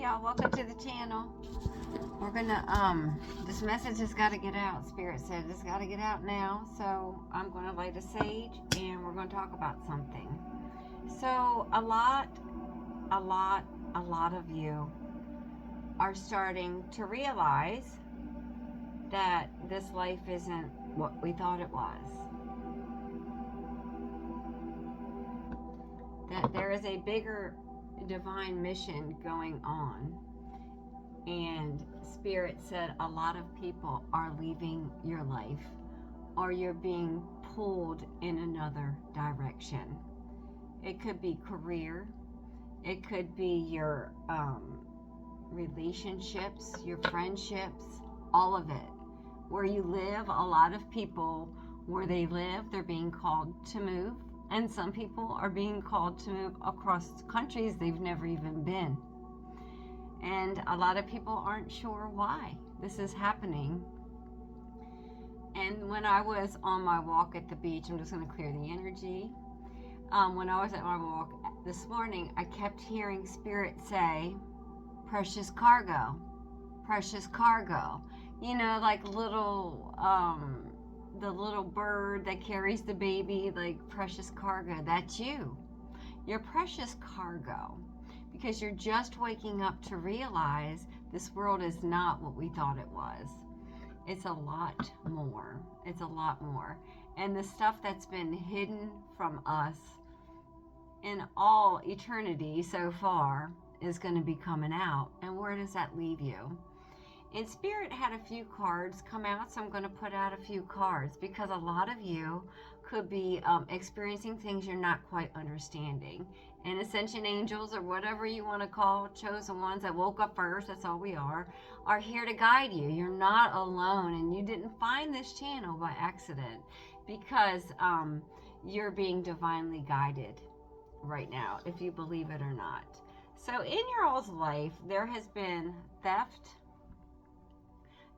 y'all, welcome to the channel. We're gonna this message has got to get out. Spirit said it's got to get out now, so I'm going to light a sage and we're going to talk about something. So a lot of you are starting to realize that this life isn't what we thought it was, that there is a bigger divine mission going on. And Spirit said a lot of people are leaving your life, or you're being pulled in another direction. It could be career, it could be your relationships, your friendships, all of it. Where you live, a lot of people, where they live, they're being called to move. And some people are being called to move across countries they've never even been. And a lot of people aren't sure why this is happening. And when I was on my walk at the beach, I'm just going to clear the energy. When I was at my walk this morning, I kept hearing Spirit say, precious cargo, precious cargo. You know, like little, the little bird that carries the baby, like precious cargo. That's you. You're precious cargo. Because you're just waking up to realize this world is not what we thought it was. It's a lot more. It's a lot more. And the stuff that's been hidden from us in all eternity so far is going to be coming out. And where does that leave you? And Spirit had a few cards come out, so I'm going to put out a few cards because a lot of you could be experiencing things you're not quite understanding. And Ascension Angels, or whatever you want to call chosen ones that woke up first, that's all we are here to guide you. You're not alone, and you didn't find this channel by accident because you're being divinely guided right now, if you believe it or not. So in your all's life, there has been theft.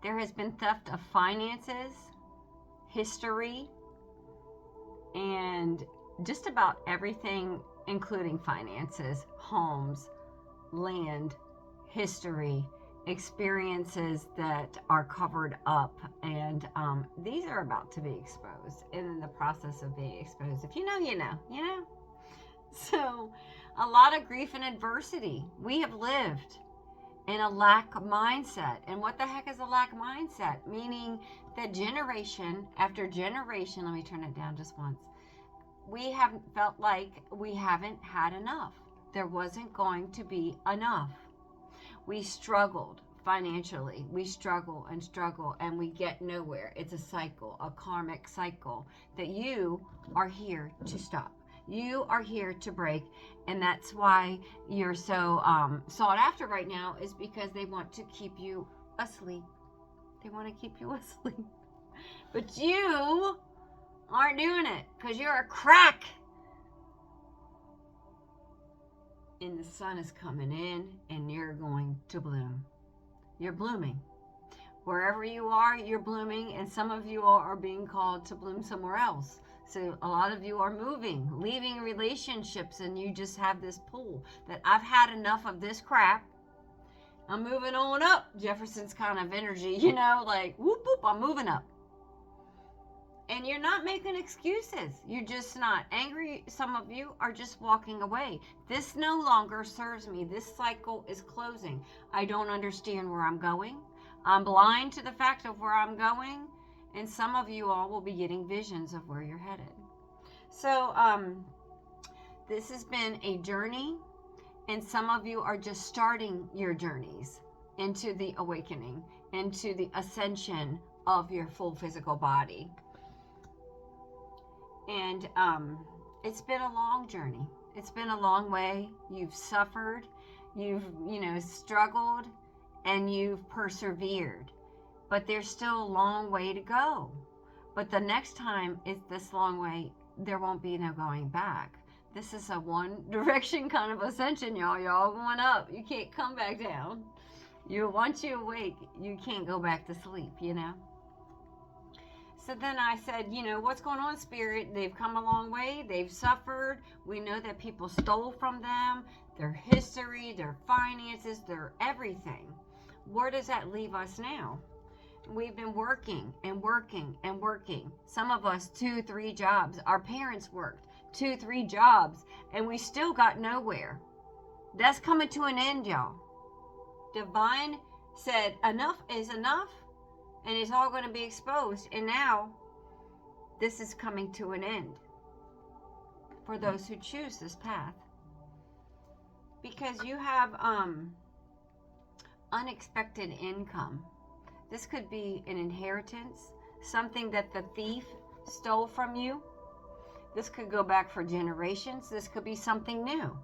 There has been theft of finances, history, and just about everything, including finances, homes, land, history, experiences that are covered up. And these are about to be exposed, and in the process of being exposed. If you know, you know, you know. So a lot of grief and adversity. We have lived in a lack mindset. And what the heck is a lack mindset? Meaning that generation after generation, let me turn it down just once, we haven't felt like we haven't had enough. There wasn't going to be enough. We struggled financially. We struggle, and we get nowhere. It's a cycle, a karmic cycle that you are here to stop. You are here to break, and that's why you're so sought after right now, is because they want to keep you asleep. They want to keep you asleep. But you aren't doing it because you're a crack. And the sun is coming in, and you're going to bloom. You're blooming. Wherever you are, you're blooming, and some of you are being called to bloom somewhere else. So a lot of you are moving, leaving relationships, and you just have this pull that I've had enough of this crap. I'm moving on up. Jefferson's kind of energy, you know, like whoop, whoop, I'm moving up. And you're not making excuses. You're just not angry. Some of you are just walking away. This no longer serves me. This cycle is closing. I don't understand where I'm going. I'm blind to the fact of where I'm going. And some of you all will be getting visions of where you're headed. So this has been a journey, and some of you are just starting your journeys into the awakening, into the ascension of your full physical body. And it's been a long journey. It's been a long way. You've suffered, you've struggled, and you've persevered. But there's still a long way to go. But the next time it's this long way, there won't be no going back. This is a one direction kind of ascension, y'all. Y'all going up. You can't come back down. Once you awake, you can't go back to sleep, you know. So then I said, what's going on, Spirit? They've come a long way. They've suffered. We know that people stole from them, their history, their finances, their everything. Where does that leave us now? We've been working and working and working. Some of us 2-3 jobs. Our parents worked 2-3 jobs, and we still got nowhere. That's coming to an end, y'all. Divine said enough is enough, and it's all going to be exposed. And now this is coming to an end for those who choose this path, because you have unexpected income. This could be an inheritance, something that the thief stole from you. This could go back for generations. This could be something new.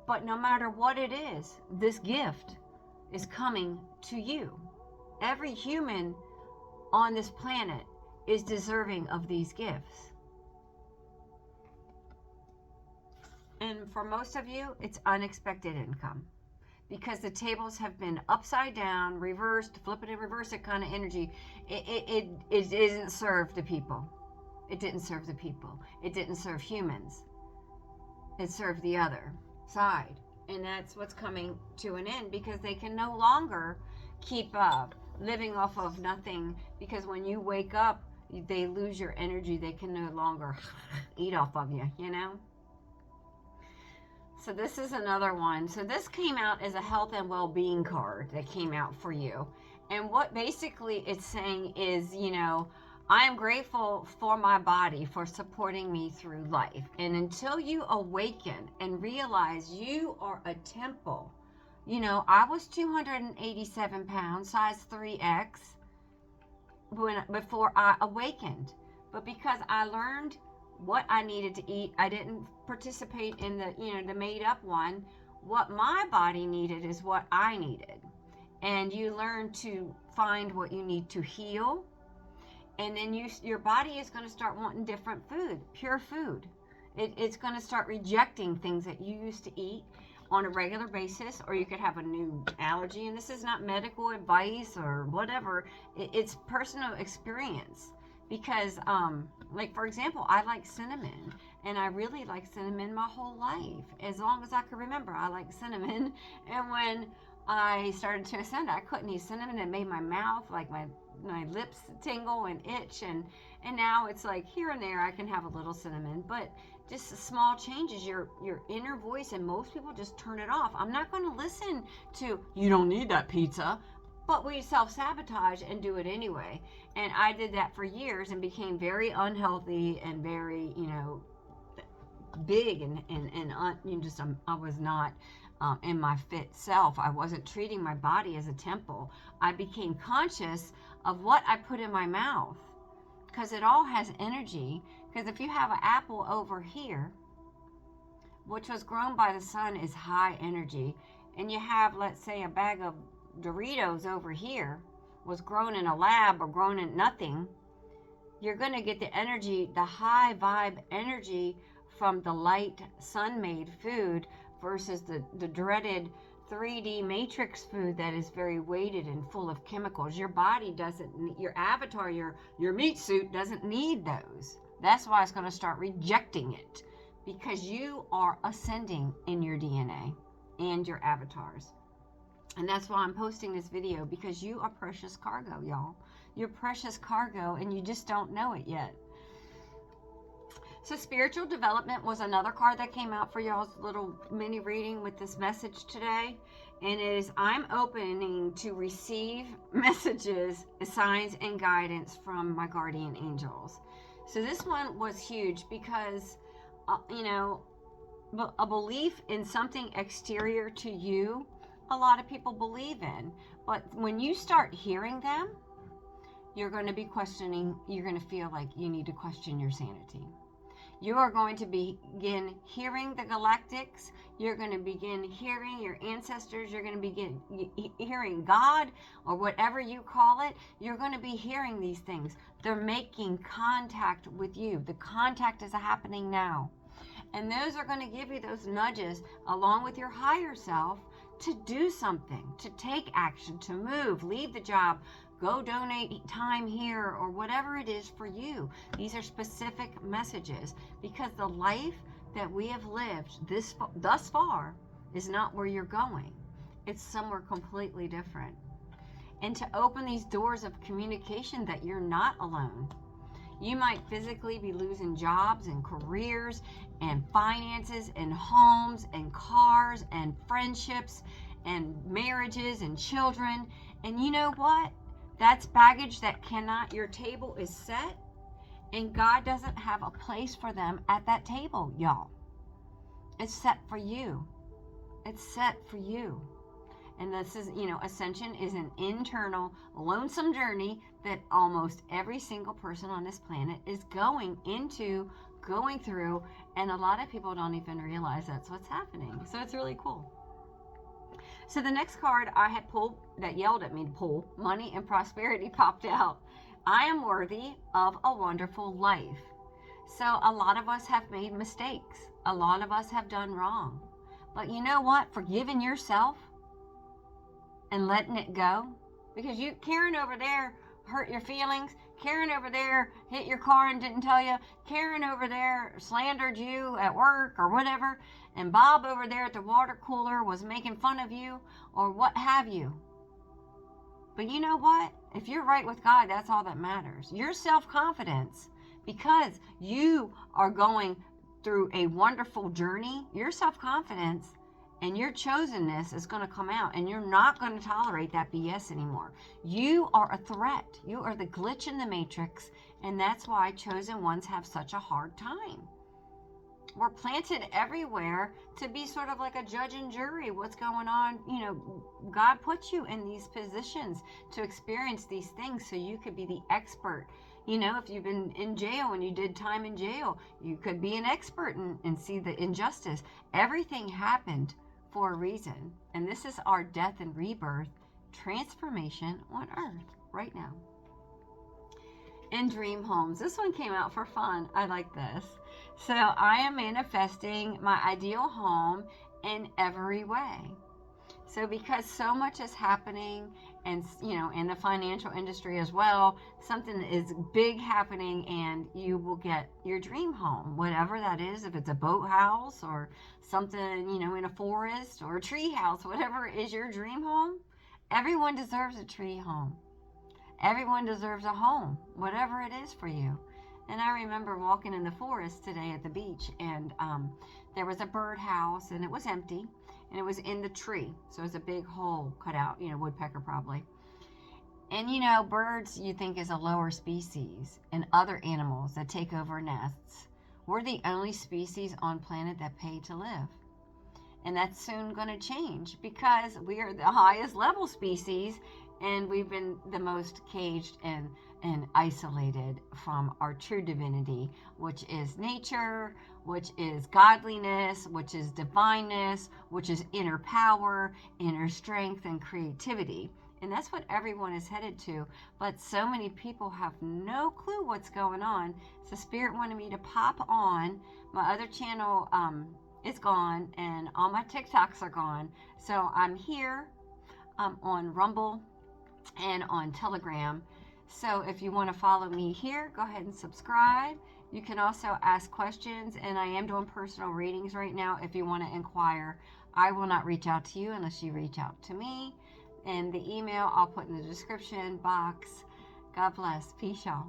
But no matter what it is, this gift is coming to you. Every human on this planet is deserving of these gifts. And for most of you, it's unexpected income, because the tables have been upside down, reversed, flip it and reverse it kind of energy. It isn't served the people. It didn't serve the people. It didn't serve humans. It served the other side. And that's what's coming to an end, because they can no longer keep living off of nothing, because when you wake up, they lose your energy. They can no longer eat off of you, So this is another one. So this came out as a health and well-being card that came out for you. And what basically it's saying is, I am grateful for my body for supporting me through life. And until you awaken and realize you are a temple. I was 287 pounds, size 3X, before I awakened. But because I learned what I needed to eat, I didn't participate in the made up one. What my body needed is what I needed. And you learn to find what you need to heal. And then your body is going to start wanting different food, pure food. It's going to start rejecting things that you used to eat on a regular basis, or you could have a new allergy. And this is not medical advice or whatever. It's personal experience. Because, like, for example, I like cinnamon, and I really like cinnamon my whole life. As long as I can remember, I like cinnamon. And when I started to ascend, I couldn't eat cinnamon. It made my mouth, like my lips tingle and itch, and now it's like here and there I can have a little cinnamon, but just the small changes, your inner voice, and most people just turn it off. I'm not going to listen to, you don't need that pizza, but we self-sabotage and do it anyway. And I did that for years and became very unhealthy and very, big and I was not in my fit self. I wasn't treating my body as a temple. I became conscious of what I put in my mouth, because it all has energy. Because if you have an apple over here, which was grown by the sun, is high energy, and you have, let's say, a bag of Doritos over here, was grown in a lab or grown in nothing, you're going to get the energy, the high vibe energy from the light sun-made food versus the dreaded 3D matrix food that is very weighted and full of chemicals. Your body doesn't, your avatar, your meat suit doesn't need those. That's why it's going to start rejecting it, because you are ascending in your DNA and your avatars. And that's why I'm posting this video, because you are precious cargo, y'all. You're precious cargo, and you just don't know it yet. So spiritual development was another card that came out for y'all's little mini reading with this message today. And it is, I'm opening to receive messages, signs, and guidance from my guardian angels. So this one was huge because, a belief in something exterior to you, a lot of people believe in. But when you start hearing them, you're going to be questioning, you're going to feel like you need to question your sanity. You are going to begin hearing the galactics. You're going to begin hearing your ancestors. You're going to begin hearing God, or whatever you call it. You're going to be hearing these things. They're making contact with you. The contact is happening now. And those are going to give you those nudges along with your higher self to do something, to take action, to move, leave the job, go donate time here, or whatever it is for you. These are specific messages, because the life that we have lived thus far is not where you're going. It's somewhere completely different. And to open these doors of communication that you're not alone. You might physically be losing jobs and careers and finances and homes and cars and friendships and marriages and children. And you know what? That's baggage that cannot, your table is set, and God doesn't have a place for them at that table, y'all. It's set for you. It's set for you. And this is, ascension is an internal, lonesome journey that almost every single person on this planet is going through, and a lot of people don't even realize that's what's happening. So it's really cool. So the next card I had pulled, that yelled at me to pull, Money and Prosperity, popped out. I am worthy of a wonderful life. So a lot of us have made mistakes. A lot of us have done wrong. But you know what? Forgiving yourself and letting it go. Because Karen over there hurt your feelings. Karen over there hit your car and didn't tell you. Karen over there slandered you at work or whatever. And Bob over there at the water cooler was making fun of you or what have you. But you know what? If you're right with God, that's all that matters. Your self-confidence, because you are going through a wonderful journey, your self-confidence and your chosenness is going to come out, and you're not going to tolerate that BS anymore. You are a threat. You are the glitch in the matrix, and that's why chosen ones have such a hard time. We're planted everywhere to be sort of like a judge and jury. What's going on? God puts you in these positions to experience these things so you could be the expert. If you've been in jail and you did time in jail, you could be an expert and see the injustice. Everything happened for a reason. And this is our death and rebirth transformation on earth right now. And dream homes. This one came out for fun. I like this. So I am manifesting my ideal home in every way. So because so much is happening, and in the financial industry as well, something is big happening, and you will get your dream home, whatever that is. If it's a boathouse or something, in a forest or a tree house, whatever is your dream home, everyone deserves a tree home. Everyone deserves a home, whatever it is for you. And I remember walking in the forest today at the beach, and there was a birdhouse, and it was empty, and it was in the tree. So it was a big hole cut out, woodpecker probably. And birds you think is a lower species, and other animals that take over nests. We're the only species on planet that pay to live. And that's soon going to change, because we are the highest level species, and we've been the most caged and isolated from our true divinity, which is nature, which is godliness, which is divineness, which is inner power, inner strength, and creativity. And that's what everyone is headed to. But so many people have no clue what's going on. So Spirit wanted me to pop on. My other channel is gone, and all my TikToks are gone. So I'm here on Rumble and on Telegram. So if you want to follow me here, go ahead and subscribe. You can also ask questions, and I am doing personal readings right now if you want to inquire. I will not reach out to you unless you reach out to me. And the email I'll put in the description box. God bless. Peace, y'all.